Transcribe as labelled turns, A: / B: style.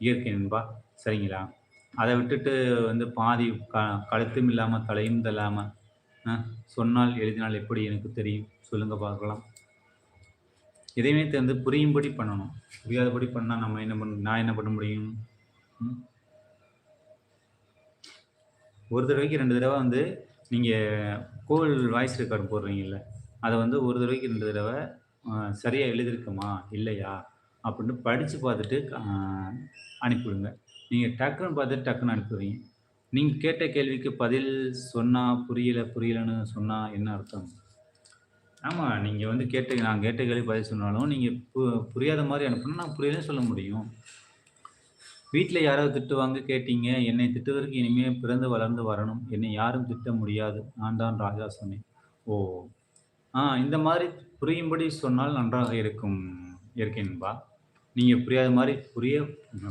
A: இயற்கை நண்பா. சரிங்களா? அத விட்டுட்டு வந்து பாதி கழுத்தும் இல்லாம, தலையும் தள்ளாம, அ சொன்னால் எழுதினால் எப்படி எனக்கு தெரியும்? சொல்லுங்க பார்க்கலாம். எதையுமே வந்து புரியும்படி பண்ணணும். புரியாதபடி பண்ணா நம்ம நான் என்ன பண்ண முடியும்? ம். ஒரு தடவைக்கு 2 தடவ வந்து நீங்க கோல் வாய்ஸ் ரெக்கார்ட் போடுறீங்கல்ல, அத வந்து ஒரு தடவைக்கு 2 தடவ அ சரியா எழுதியிருக்கமா? இல்லையா? அப்படின்னு படிச்சு பார்த்துட்டு அனுப்பிவிடுங்க. நீங்க டக்குன்னு பார்த்துட்டு டக்குன்னு அனுப்பிடுறீங்க. நீங்க கேட்ட கேள்விக்கு பதில் சொன்னா புரியல, புரியலன்னு சொன்னா என்ன அர்த்தம்? ஆமா. நீங்க வந்து நான் கேட்ட கேள்விக்கு பதில் சொன்னாலும், நீங்க புரியாத மாரி அனுப்புனா, நான் புரியலன்னு சொல்ல முடியும். வீட்ல யாராவது திட்டுவாங்க, கேட்டீங்க. என்னை திட்டுவதற்கு இனிமே பிறந்து வளர்ந்து வரணும். என்னை யாரும் திட்ட முடியாது. நான் தான் ராஜா சொன்னேன். ஓ! இந்த மாரி புரியும்படி சொன்னால் நன்றாக இருக்கும் இயற்கை நண்பா. நீங்க புரியாத மாரி